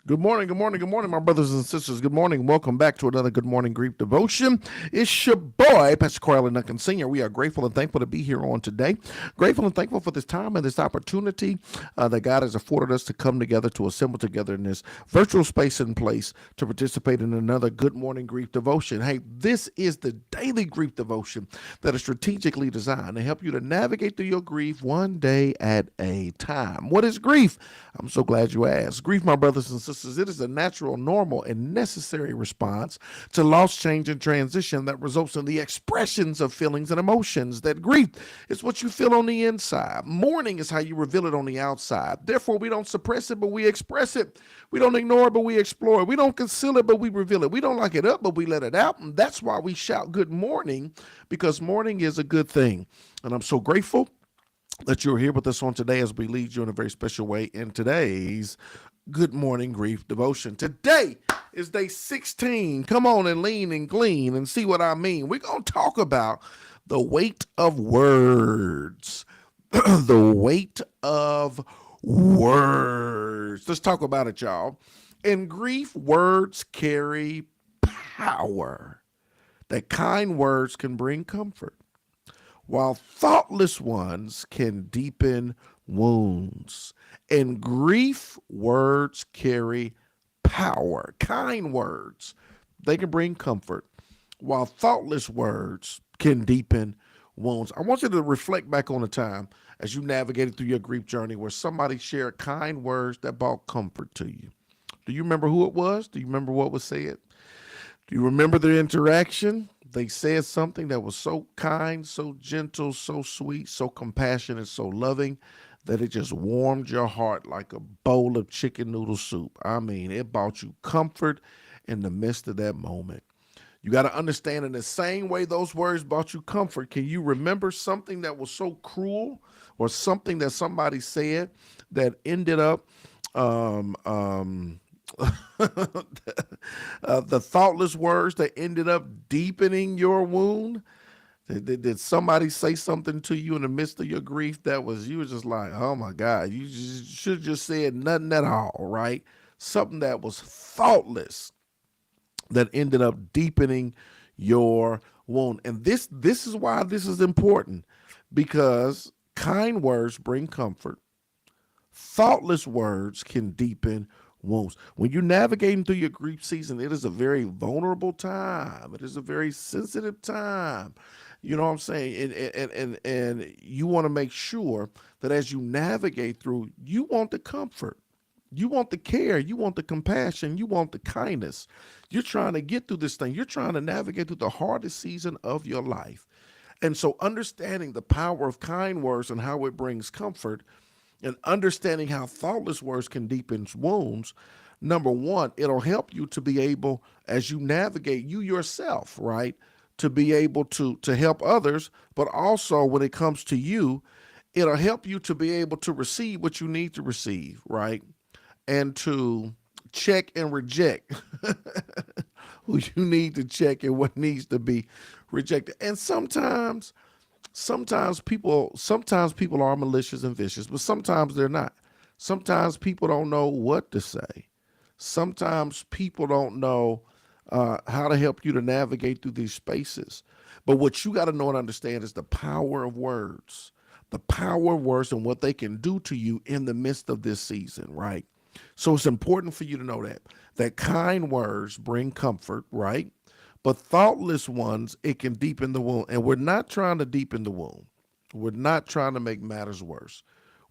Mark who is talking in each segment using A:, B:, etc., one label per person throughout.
A: Good morning, good morning, good morning, my brothers and sisters. Good morning. Welcome back to another Good Morning Grief Devotion. It's your boy, Pastor Corley Duncan Sr. We are grateful and thankful to be here on today. Grateful and thankful for this time and this opportunity that God has afforded us to come together, to assemble together in this virtual space and place to participate in another Good Morning Grief Devotion. Hey, this is the daily grief devotion that is strategically designed to help you to navigate through your grief one day at a time. What is grief? I'm so glad you asked. Grief, my brothers and sisters, it is a natural, normal, and necessary response to loss, change, and transition that results in the expressions of feelings and emotions. That grief is what you feel on the inside. Mourning is how you reveal it on the outside. Therefore, we don't suppress it, but we express it. We don't ignore it, but we explore it. We don't conceal it, but we reveal it. We don't lock it up, but we let it out. And that's why we shout good morning, because morning is a good thing. And I'm so grateful that you're here with us on today as we lead you in a very special way in today's Good Morning Grief Devotion. Today is day 16. Come on and lean and glean and see what I mean. We're going to talk about the weight of words. The weight of words. Let's talk about it, y'all. In grief, words carry power. That kind words can bring comfort, while thoughtless ones can deepen wounds. In grief, words carry power. Kind words, they can bring comfort, while thoughtless words can deepen wounds. I want you to reflect back on a time as you navigated through your grief journey where somebody shared kind words that brought comfort to you. Do you remember who it was? Do you remember what was said? Do you remember the interaction? They said something that was so kind, so gentle, so sweet, so compassionate, so loving that it just warmed your heart like a bowl of chicken noodle soup. I mean, it brought you comfort in the midst of that moment. You got to understand, in the same way those words brought you comfort, can you remember something that was so cruel or something that somebody said that ended up um, um, the thoughtless words that ended up deepening your wound? Did somebody say something to you in the midst of your grief that was, you were just like, oh my God, you should have just said nothing at all, right? Something that was thoughtless that ended up deepening your wound. And this is why this is important, because kind words bring comfort. Thoughtless words can deepen wounds. When you're navigating through your grief season, it is a very vulnerable time. It is a very sensitive time. You know what I'm saying? And you want to make sure that as you navigate through, you want the comfort. You want the care. You want the compassion. You want the kindness. You're trying to get through this thing. You're trying to navigate through the hardest season of your life. And so understanding the power of kind words and how it brings comfort, and understanding how thoughtless words can deepen wounds, number one, it'll help you to be able, as you navigate you yourself, right, to be able to help others, but also when it comes to you, it'll help you to be able to receive what you need to receive, right, and to check and reject who you need to check and what needs to be rejected. And sometimes people are malicious and vicious, but sometimes they're not. Sometimes people don't know what to say. Sometimes people don't know how to help you to navigate through these spaces. But what you got to know and understand is the power of words, the power of words and what they can do to you in the midst of this season, right? So it's important for you to know that kind words bring comfort, right? But thoughtless ones, it can deepen the wound. And we're not trying to deepen the wound. We're not trying to make matters worse.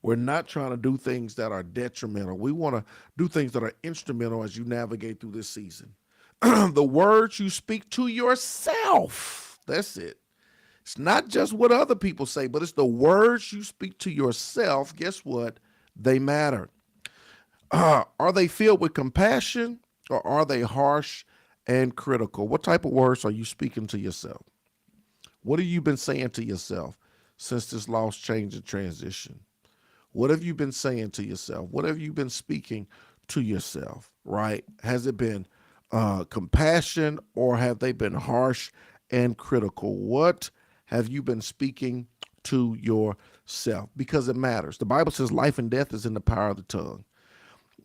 A: We're not trying to do things that are detrimental. We want to do things that are instrumental as you navigate through this season. The words you speak to yourself, that's it. It's not just what other people say, but it's the words you speak to yourself. Guess what? They matter. Are they filled with compassion, or are they harsh and critical? What type of words are you speaking to yourself? What have you been saying to yourself since this loss, change, and transition? What have you been saying to yourself? What have you been speaking to yourself, right? Has it been compassion, or have they been harsh and critical? What have you been speaking to yourself? Because it matters. The Bible says life and death is in the power of the tongue.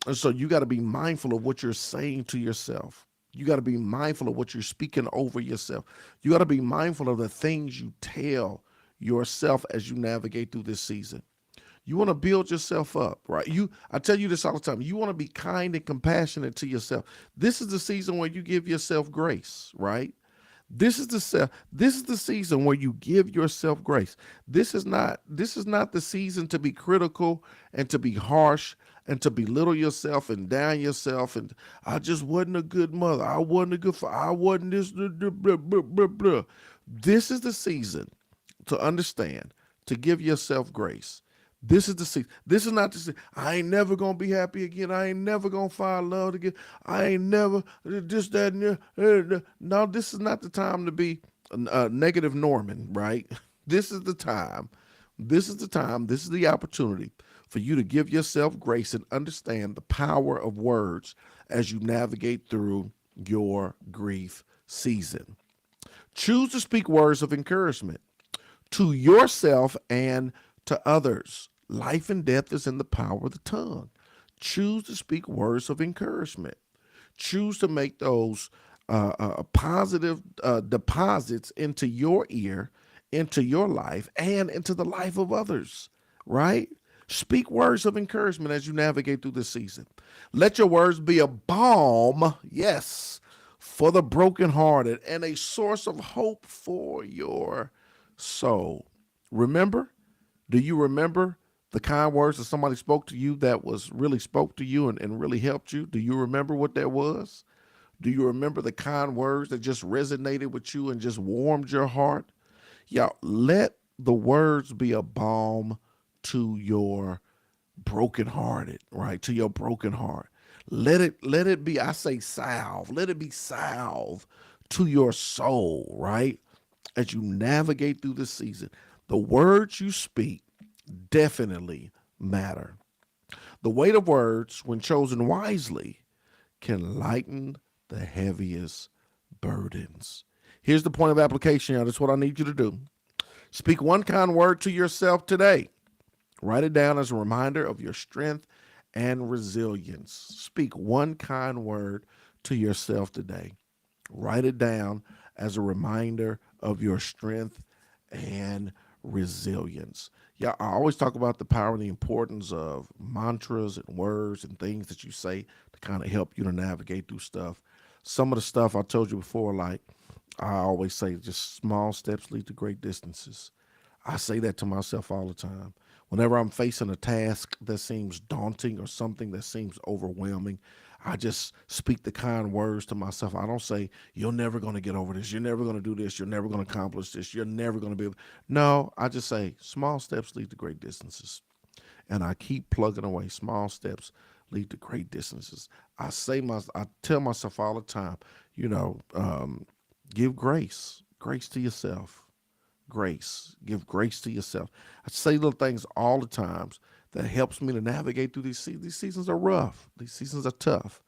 A: And so you got to be mindful of what you're saying to yourself. You got to be mindful of what you're speaking over yourself. You got to be mindful of the things you tell yourself as you navigate through this season. You want to build yourself up, right? I tell you this all the time. You want to be kind and compassionate to yourself. This is the season where you give yourself grace, right? This is the season where you give yourself grace. This is not the season to be critical and to be harsh and to belittle yourself and down yourself and I just wasn't a good mother. I wasn't a good father. I wasn't this blah, blah, blah, blah, blah. This is the season to understand, to give yourself grace. This is the season. This is not the season. I ain't never gonna be happy again. I ain't never gonna find love again. I ain't never this, that, and no. This is not the time to be a negative Norman, right? This is the time. This is the time. This is the opportunity for you to give yourself grace and understand the power of words as you navigate through your grief season. Choose to speak words of encouragement to yourself and to others. Life and death is in the power of the tongue. Choose to speak words of encouragement. Choose to make those positive deposits into your ear, into your life, and into the life of others, right? Speak words of encouragement as you navigate through this season. Let your words be a balm, yes, for the brokenhearted and a source of hope for your soul. Remember, do you remember the kind words that somebody spoke to you that was really spoke to you and really helped you? Do you remember what that was? Do you remember the kind words that just resonated with you and just warmed your heart? Y'all, let the words be a balm to your brokenhearted, right? To your broken heart. Let it be, I say salve. Let it be salve to your soul, right? As you navigate through this season. The words you speak definitely matter. The weight of words, when chosen wisely, can lighten the heaviest burdens. Here's the point of application, y'all. That's what I need you to do. Speak one kind word to yourself today. Write it down as a reminder of your strength and resilience. Speak one kind word to yourself today. Write it down as a reminder of your strength and resilience. Yeah, I always talk about the power and the importance of mantras and words and things that you say to kind of help you to navigate through stuff. Some of the stuff I told you before, like I always say, just small steps lead to great distances. I say that to myself all the time. Whenever I'm facing a task that seems daunting or something that seems overwhelming, I just speak the kind words to myself. I don't say, you're never going to get over this. You're never going to do this. You're never going to accomplish this. You're never going to be able. No, I just say, small steps lead to great distances. And I keep plugging away. Small steps lead to great distances. I tell myself all the time, you know, give grace to yourself. Grace. Give grace to yourself. I say little things all the times that helps me to navigate through these seasons. These seasons are rough. These seasons are tough.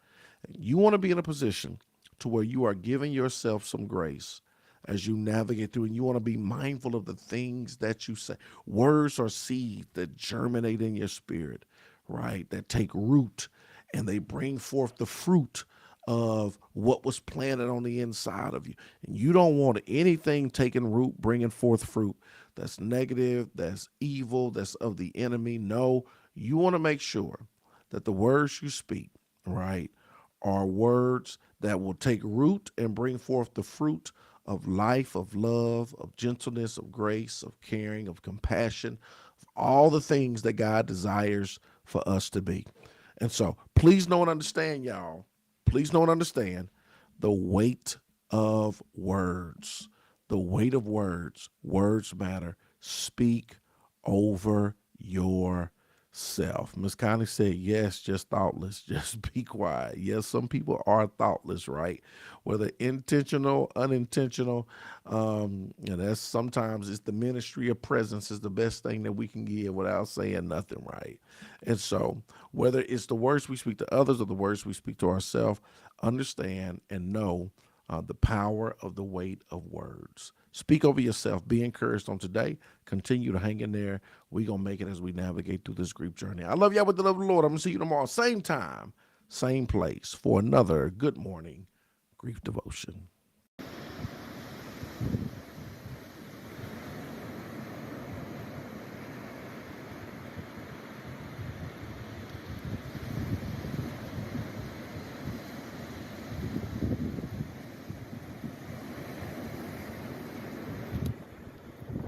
A: You want to be in a position to where you are giving yourself some grace as you navigate through, and you want to be mindful of the things that you say. Words are seeds that germinate in your spirit, right? That take root and they bring forth the fruit of what was planted on the inside of you. And you don't want anything taking root, bringing forth fruit that's negative, that's evil, that's of the enemy. No, you want to make sure that the words you speak, right, are words that will take root and bring forth the fruit of life, of love, of gentleness, of grace, of caring, of compassion, of all the things that God desires for us to be. And so please know and understand, y'all. Please know and understand the weight of words. The weight of words. Words matter. Speak over yourself. Miss Connie said, yes, just thoughtless. Just be quiet. Yes, some people are thoughtless, right? Whether intentional, unintentional. That's sometimes it's the ministry of presence is the best thing that we can give without saying nothing, right? And so whether it's the words we speak to others or the words we speak to ourselves, understand and know the power of the weight of words. Speak over yourself. Be encouraged on today. Continue to hang in there. We're going to make it as we navigate through this grief journey. I love y'all with the love of the Lord. I'm going to see you tomorrow, same time, same place, for another Good Morning Grief Devotion.